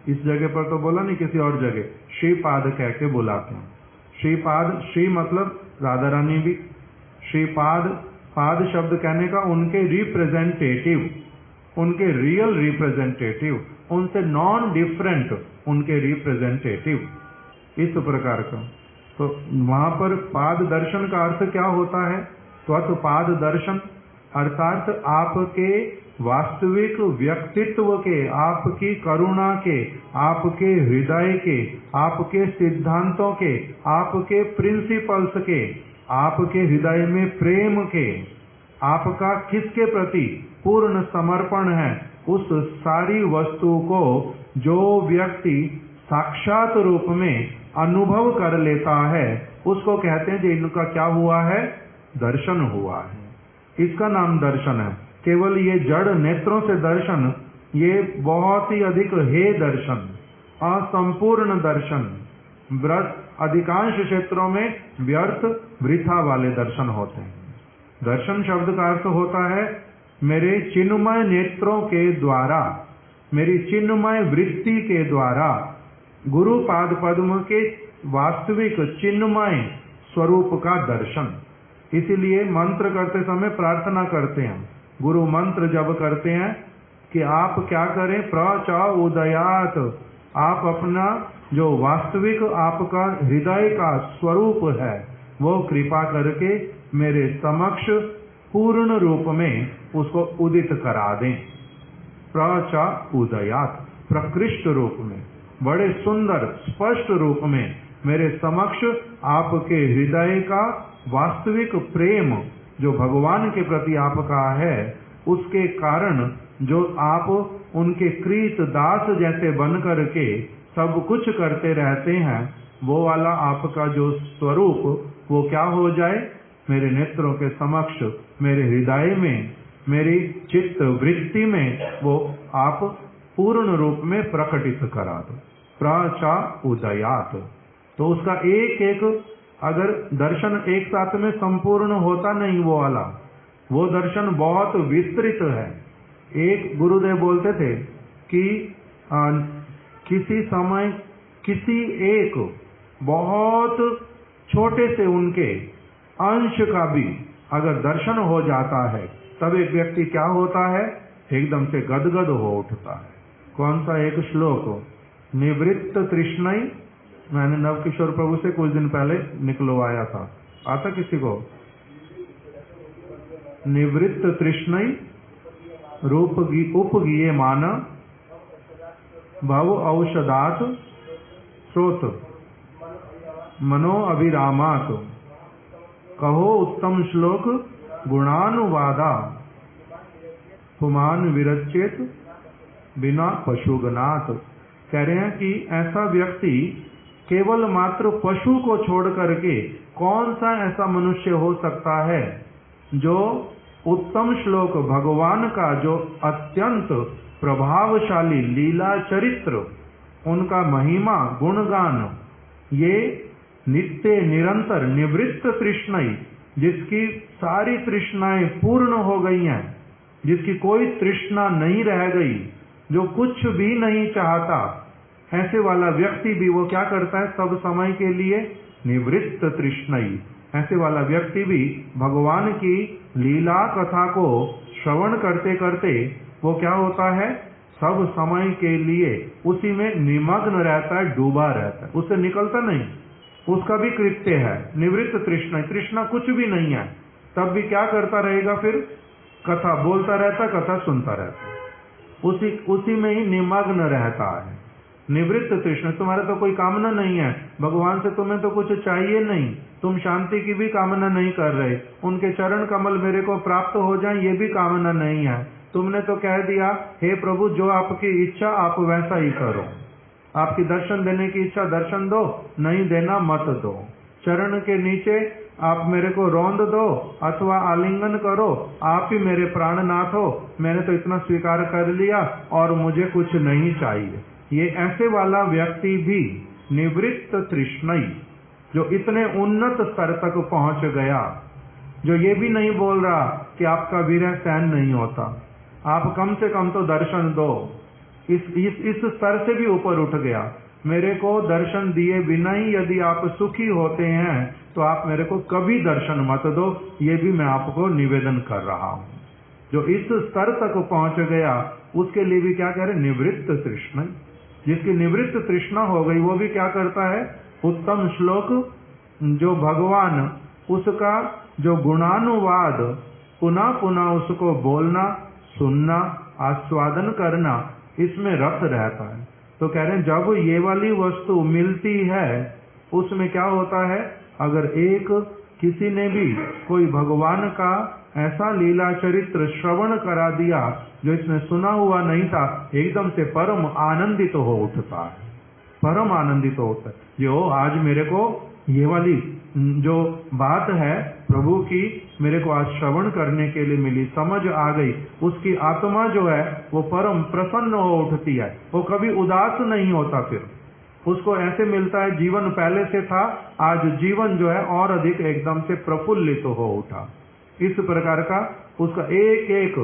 [SPEAKER 1] इस जगह पर तो बोला नहीं, किसी और जगह श्रीपाद कह के बुलाते हैं। श्रीपाद, श्री मतलब राधा रानी भी, श्रीपाद, पाद शब्द कहने का उनके रिप्रेजेंटेटिव, उनके रियल रिप्रेजेंटेटिव, उनसे नॉन डिफरेंट उनके रिप्रेजेंटेटिव, इस प्रकार का। तो वहां पर पाद दर्शन का अर्थ क्या होता है? त्वत्पाद दर्शन अर्थात आपके वास्तविक व्यक्तित्व के, आपकी करुणा के, आपके हृदय के, आपके सिद्धांतों के, आपके प्रिंसिपल्स के, आपके हृदय में प्रेम के, आपका किसके प्रति पूर्ण समर्पण है, उस सारी वस्तु को जो व्यक्ति साक्षात रूप में अनुभव कर लेता है, उसको कहते हैं कि इनका क्या हुआ है? दर्शन हुआ है। इसका नाम दर्शन है। केवल ये जड़ नेत्रों से दर्शन, ये बहुत ही अधिक हे दर्शन, असंपूर्ण दर्शन, अधिकांश क्षेत्रों में व्यर्थ वृथा वाले दर्शन होते हैं। दर्शन शब्द का अर्थ होता है मेरे चिन्मय नेत्रों के द्वारा, मेरी चिन्मय वृत्ति के द्वारा गुरु पाद पद्म के वास्तविक चिन्मय स्वरूप का दर्शन। इसीलिए मंत्र करते समय प्रार्थना करते हैं, गुरु मंत्र जब करते हैं कि आप क्या करें? प्रच उदयात, आप अपना जो वास्तविक आपका हृदय का स्वरूप है वो कृपा करके मेरे समक्ष पूर्ण रूप में उसको उदित करा दें। प्रच उदयात, प्रकृष्ट रूप में, बड़े सुंदर स्पष्ट रूप में मेरे समक्ष आपके हृदय का वास्तविक प्रेम जो भगवान के प्रति आपका है, उसके कारण जो आप उनके कृत दास जैसे बन करके सब कुछ करते रहते हैं, वो वाला आपका जो स्वरूप वो क्या हो जाए? मेरे नेत्रों के समक्ष, मेरे हृदय में, मेरी चित्त वृत्ति में वो आप पूर्ण रूप में प्रकटित करा दो। प्रचा उदयात, तो उसका एक एक अगर दर्शन एक साथ में संपूर्ण होता नहीं वो वाला, वो दर्शन बहुत विस्तृत है। एक गुरुदेव बोलते थे कि किसी समय किसी एक बहुत छोटे से उनके अंश का भी अगर दर्शन हो जाता है तब एक व्यक्ति क्या होता है, एकदम से गदगद हो उठता है। कौन सा एक श्लोक, निवृत्त तृष्णई, मैंने नवकिशोर प्रभु से कुछ दिन पहले निकलवाया था, आता किसी को? निवृत्त तृष्णई रूप उपगीये मान भव औषधात स्रोत मनो अभिरामात, कहो उत्तम श्लोक गुणानुवादा, पुमान विरचेत बिना पशुगनाथ। कह रहे हैं कि ऐसा व्यक्ति केवल मात्र पशु को छोड़ करके कौन सा ऐसा मनुष्य हो सकता है जो उत्तम श्लोक भगवान का जो अत्यंत प्रभावशाली लीला चरित्र, उनका महिमा गुणगान, ये नित्य निरंतर निवृत्त तृष्णाई, जिसकी सारी तृष्णाएं पूर्ण हो गई हैं, जिसकी कोई तृष्णा नहीं रह गई, जो कुछ भी नहीं चाहता, ऐसे वाला व्यक्ति भी वो क्या करता है, सब समय के लिए निवृत्त तृष्णाई, ऐसे वाला व्यक्ति भी भगवान की लीला कथा को श्रवण करते करते वो क्या होता है, सब समय के लिए उसी में निमग्न रहता है, डूबा रहता है, उससे निकलता नहीं। उसका भी कृत्य है निवृत्त तृष्णा, तृष्णा कुछ भी नहीं है, तब भी क्या करता रहेगा, फिर कथा बोलता रहता, कथा सुनता रहता, उसी में ही निमग्न रहता है। निवृत्त तृष्णा, तुम्हारा तो कोई कामना नहीं है, भगवान से तुम्हें तो कुछ चाहिए नहीं, तुम शांति की भी कामना नहीं कर रहे, उनके चरण कमल मेरे को प्राप्त हो जाए ये भी कामना नहीं है। तुमने तो कह दिया, हे प्रभु जो आपकी इच्छा आप वैसा ही करो, आपकी दर्शन देने की इच्छा दर्शन दो, नहीं देना मत दो, चरण के नीचे आप मेरे को रौंद दो अथवा आलिंगन करो, आप ही मेरे प्राणनाथ हो, मैंने तो इतना स्वीकार कर लिया और मुझे कुछ नहीं चाहिए। ये ऐसे वाला व्यक्ति भी निवृत्त तृष्णई, जो इतने उन्नत स्तर तक पहुंच गया, जो ये भी नहीं बोल रहा कि आपका विरह सहन नहीं होता, आप कम से कम तो दर्शन दो, इस स्तर से भी ऊपर उठ गया, मेरे को दर्शन दिए बिना ही यदि आप सुखी होते हैं तो आप मेरे को कभी दर्शन मत दो, ये भी मैं आपको निवेदन कर रहा हूँ। जो इस स्तर तक पहुंच गया उसके लिए भी क्या कह रहे, निवृत्त तृष्णा। जिसकी निवृत्त तृष्णा हो गई वो भी क्या करता है, उत्तम श्लोक जो भगवान उसका जो गुणानुवाद पुनः पुनः उसको बोलना, सुनना, आस्वादन करना, इसमें रत रहता है। तो कह रहे हैं जब ये वाली वस्तु मिलती है उसमें क्या होता है, अगर एक किसी ने भी कोई भगवान का ऐसा लीला चरित्र श्रवण करा दिया जो इसने सुना हुआ नहीं था, एकदम से परम आनंदित हो उठता है, परम आनंदित होता है। जो आज मेरे को ये वाली जो बात है प्रभु की मेरे को आज श्रवण करने के लिए मिली, समझ आ गई, उसकी आत्मा जो है वो परम प्रसन्न हो उठती है, वो कभी उदास नहीं होता। फिर उसको ऐसे मिलता है जीवन पहले से था, आज जीवन जो है और अधिक एकदम से प्रफुल्लित हो उठा। इस प्रकार का उसका एक एक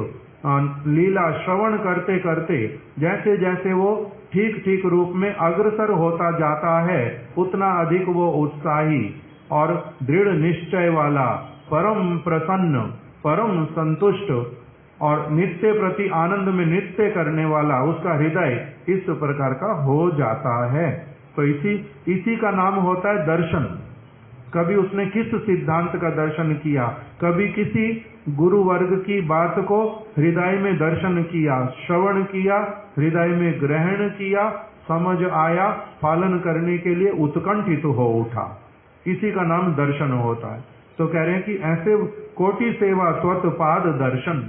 [SPEAKER 1] लीला श्रवण करते करते जैसे जैसे वो ठीक ठीक रूप में अग्रसर होता जाता है, उतना अधिक वो उत्साही और दृढ़ निश्चय वाला, परम प्रसन्न, परम संतुष्ट और नित्य प्रति आनंद में नित्य करने वाला उसका हृदय इस प्रकार का हो जाता है। तो इसी का नाम होता है दर्शन। कभी उसने किस सिद्धांत का दर्शन किया, कभी किसी गुरु वर्ग की बात को हृदय में दर्शन किया, श्रवण किया, हृदय में ग्रहण किया, समझ आया, पालन करने के लिए उत्कंठित हो उठा, इसी का नाम दर्शन होता है। तो कह रहे हैं कि ऐसे कोटि सेवा स्वतपाद दर्शन,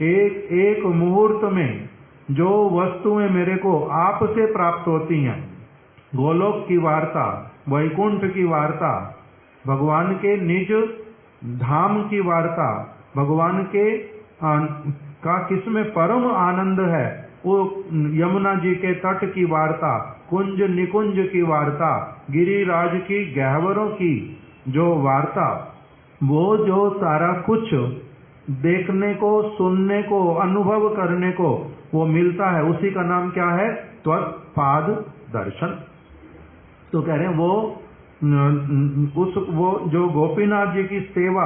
[SPEAKER 1] एक एक मुहूर्त में जो वस्तुएं मेरे को आपसे प्राप्त होती हैं, गोलोक की वार्ता, वैकुंठ की वार्ता, भगवान के निज धाम की वार्ता, भगवान के का किसमें परम आनंद है, वो यमुना जी के तट की वार्ता, कुंज निकुंज की वार्ता, गिरिराज की गहवरों की जो वार्ता, वो जो सारा कुछ देखने को, सुनने को, अनुभव करने को वो मिलता है, उसी का नाम क्या है? त्वत्पाद दर्शन। तो कह रहे हैं वो जो गोपीनाथ जी की सेवा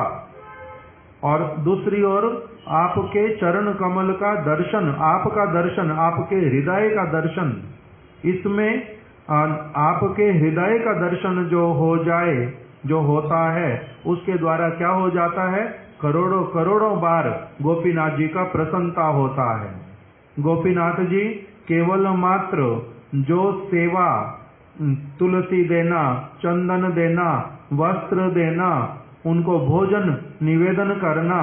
[SPEAKER 1] और दूसरी ओर आपके चरण कमल का दर्शन, आपका दर्शन, आपके हृदय का दर्शन, इसमें आपके हृदय का दर्शन जो हो जाए, जो होता है, उसके द्वारा क्या हो जाता है? करोड़ों करोड़ों बार गोपीनाथ जी का प्रसन्नता होता है। गोपीनाथ जी केवल मात्र जो सेवा, तुलसी देना, चंदन देना, वस्त्र देना, उनको भोजन निवेदन करना,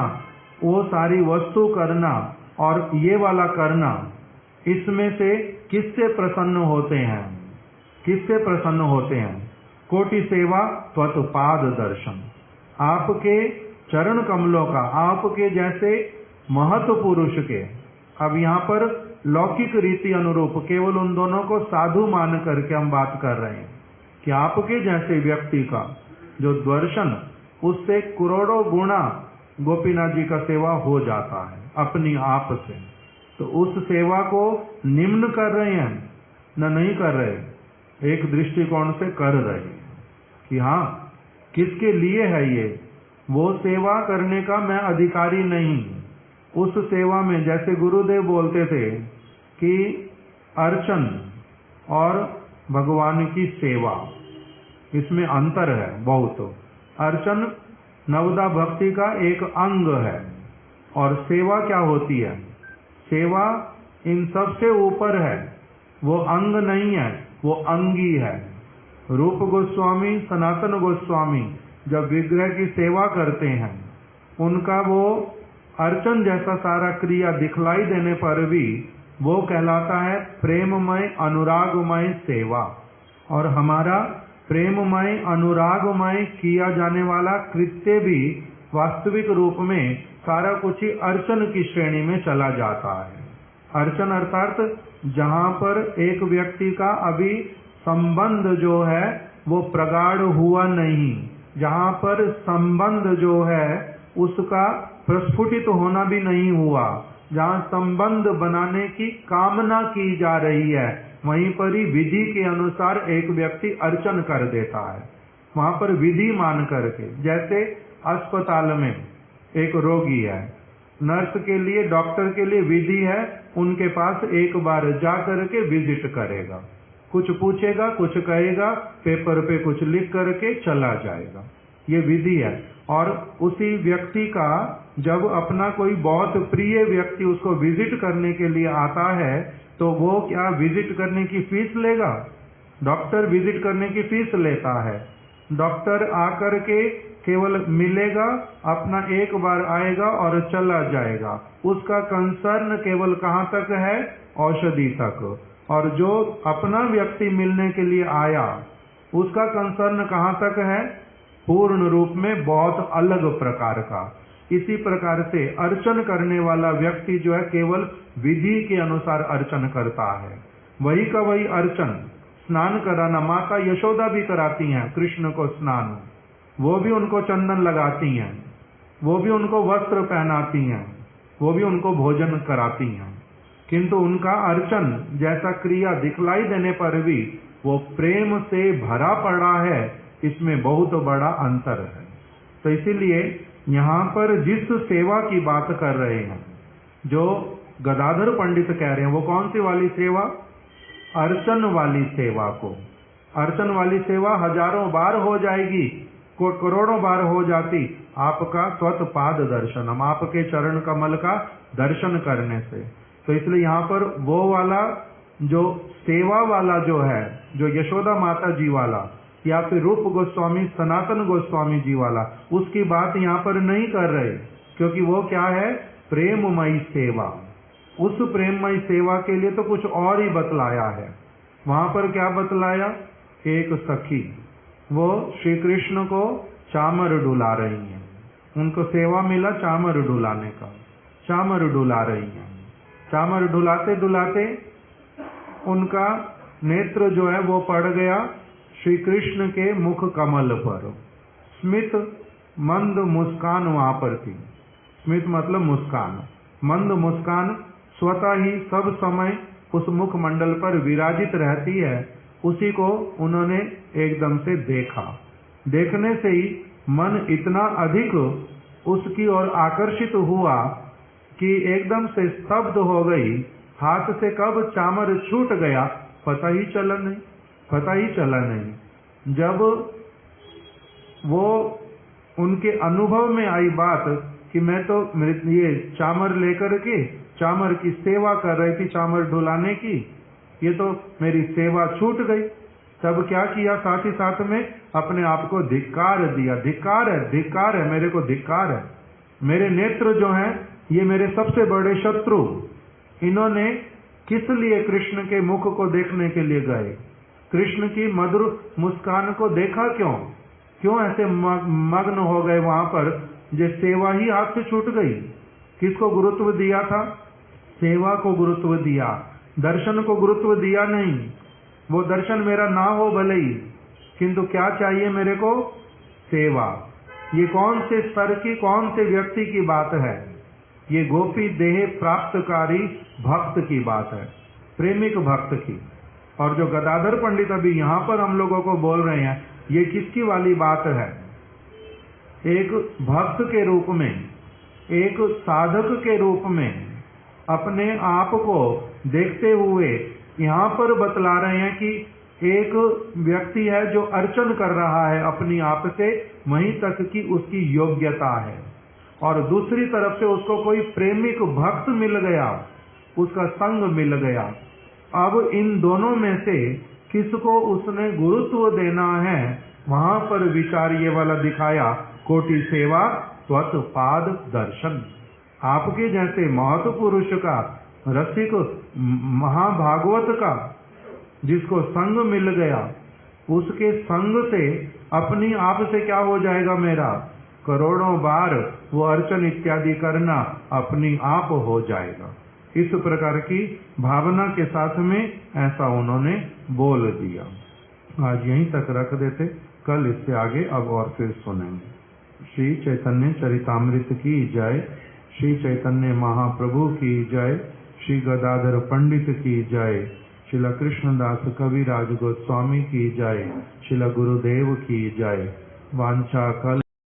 [SPEAKER 1] वो सारी वस्तु करना और ये वाला करना, इसमें से किससे प्रसन्न होते हैं? किससे प्रसन्न होते हैं? कोटि सेवा त्वत्पाद दर्शन, आपके चरण कमलों का, आपके जैसे महत्व पुरुष के। अब यहाँ पर लौकिक रीति अनुरूप केवल उन दोनों को साधु मान करके हम बात कर रहे हैं कि आपके जैसे व्यक्ति का जो दर्शन, उससे करोड़ों गुना गोपीनाथ जी का सेवा हो जाता है अपनी आप से। तो उस सेवा को निम्न कर रहे हैं न नहीं कर रहे, एक दृष्टिकोण से कर रहे हैं कि हाँ, किसके लिए है ये? वो सेवा करने का मैं अधिकारी नहीं। उस सेवा में जैसे गुरुदेव बोलते थे कि अर्चन और भगवान की सेवा, इसमें अंतर है बहुत। अर्चन नवदा भक्ति का एक अंग है और सेवा क्या होती है? सेवा इन सबसे ऊपर है, वो अंग नहीं है, वो अंगी है। रूप गोस्वामी, सनातन गोस्वामी जब विग्रह की सेवा करते हैं, उनका वो अर्चन जैसा सारा क्रिया दिखलाई देने पर भी वो कहलाता है प्रेममय अनुरागमय सेवा। और हमारा प्रेममय अनुरागमय किया जाने वाला कृत्य भी वास्तविक रूप में सारा कुछ ही अर्चन की श्रेणी में चला जाता है। अर्चन अर्थात जहाँ पर एक व्यक्ति का अभी संबंध जो है वो प्रगाढ़ हुआ नहीं, जहाँ पर संबंध जो है उसका प्रस्फुटित होना भी नहीं हुआ, जहाँ संबंध बनाने की कामना की जा रही है, वहीं पर ही विधि के अनुसार एक व्यक्ति अर्चन कर देता है। वहाँ पर विधि मान करके, जैसे अस्पताल में एक रोगी है, नर्स के लिए, डॉक्टर के लिए विधि है, उनके पास एक बार जा करके विजिट करेगा, कुछ पूछेगा, कुछ कहेगा, पेपर पे कुछ लिख करके चला जाएगा, ये विधि है। और उसी व्यक्ति का जब अपना कोई बहुत प्रिय व्यक्ति उसको विजिट करने के लिए आता है, तो वो क्या विजिट करने की फीस लेगा? डॉक्टर विजिट करने की फीस लेता है। डॉक्टर आकर के केवल मिलेगा, अपना एक बार आएगा और चला जाएगा। उसका कंसर्न केवल कहाँ तक है? औषधि तक। और जो अपना व्यक्ति मिलने के लिए आया, उसका कंसर्न कहाँ तक है? पूर्ण रूप में बहुत अलग प्रकार का। इसी प्रकार से अर्चन करने वाला व्यक्ति जो है केवल विधि के अनुसार अर्चन करता है। वही का वही अर्चन, स्नान कराना, माता यशोदा भी कराती हैं कृष्ण को स्नान, वो भी उनको चंदन लगाती हैं, वो भी उनको वस्त्र पहनाती हैं, वो भी उनको भोजन कराती हैं, किंतु उनका अर्चन जैसा क्रिया दिखलाई देने पर भी वो प्रेम से भरा पड़ा है, इसमें बहुत बड़ा अंतर है। तो इसीलिए यहाँ पर जिस सेवा की बात कर रहे हैं, जो गदाधर पंडित कह रहे हैं, वो कौन सी वाली सेवा? अर्चन वाली सेवा को। अर्चन वाली सेवा हजारों बार हो जाएगी, करोड़ों बार हो जाती आपका स्वतपाद दर्शन, हम आपके चरण कमल का दर्शन करने से। तो इसलिए यहाँ पर वो वाला जो सेवा वाला जो है, जो यशोदा माता जी वाला या फिर रूप गोस्वामी, सनातन गोस्वामी जी वाला, उसकी बात यहाँ पर नहीं कर रहे, क्योंकि वो क्या है? प्रेममयी सेवा। उस प्रेममयी सेवा के लिए तो कुछ और ही बतलाया है। वहां पर क्या बतलाया? एक सखी, वो श्री कृष्ण को चामर डुला रही हैं, उनको सेवा मिला चामर डुलाने का, चामर डुला रही हैं। चामर डुलाते डुलाते उनका नेत्र जो है वो पड़ गया श्री कृष्ण के मुख कमल पर। स्मित मंद मुस्कान वहां पर थी। स्मित मतलब मुस्कान, मंद मुस्कान स्वतः ही सब समय उस मुख मंडल पर विराजित रहती है। उसी को उन्होंने एकदम से देखा। देखने से ही मन इतना अधिक उसकी ओर आकर्षित हुआ कि एकदम से स्तब्ध हो गई। हाथ से कब चामर छूट गया पता ही चला नहीं। जब वो उनके अनुभव में आई बात कि मैं तो ये चामर लेकर के चामर की सेवा कर रही थी, चामर ढुलाने की, ये तो मेरी सेवा छूट गई। तब क्या किया, साथ ही साथ में अपने आप को धिक्कार दिया। धिक्कार है, मेरे को धिक्कार है। मेरे नेत्र जो हैं ये मेरे सबसे बड़े शत्रु। इन्होंने किस लिए कृष्ण के मुख को देखने के लिए गए? कृष्ण की मधुर मुस्कान को देखा क्यों ऐसे मग्न हो गए वहां पर, जो सेवा ही हाथ से छूट गई। किसको गुरुत्व दिया था? सेवा को गुरुत्व दिया, दर्शन को गुरुत्व दिया नहीं। वो दर्शन मेरा ना हो भले ही, किंतु क्या चाहिए मेरे को? सेवा। ये कौन से स्तर की, कौन से व्यक्ति की बात है? ये गोपी देह प्राप्तकारी भक्त की बात है, प्रेमिक भक्त की। और जो गदाधर पंडित अभी यहाँ पर हम लोगों को बोल रहे हैं, ये किसकी वाली बात है? एक भक्त के रूप में, एक साधक के रूप में अपने आप को देखते हुए यहाँ पर बतला रहे हैं कि एक व्यक्ति है जो अर्चन कर रहा है अपनी आप से, वहीं तक की उसकी योग्यता है। और दूसरी तरफ से उसको कोई प्रेमिक भक्त मिल गया, उसका संग मिल गया। अब इन दोनों में से किसको उसने गुरुत्व देना है, वहां पर विचार ये वाला दिखाया, कोटि सेवा त्वत् पाद दर्शन। आपके जैसे महत पुरुष का, रसिक महाभागवत का जिसको संग मिल गया, उसके संग से अपनी आप से क्या हो जाएगा मेरा? करोड़ों बार वो अर्चन इत्यादि करना अपनी आप हो जाएगा। इस प्रकार की भावना के साथ में ऐसा उन्होंने बोल दिया। आज यहीं तक रख देते, कल इससे आगे अब और फिर सुनेंगे। श्री चैतन्य चरितामृत की जय, श्री चैतन्य महाप्रभु की जय, श्री गदाधर पंडित की जय, श्रील कृष्णदास कविराज गोस्वामी की जय, श्रील गुरुदेव की जय। वांछा कल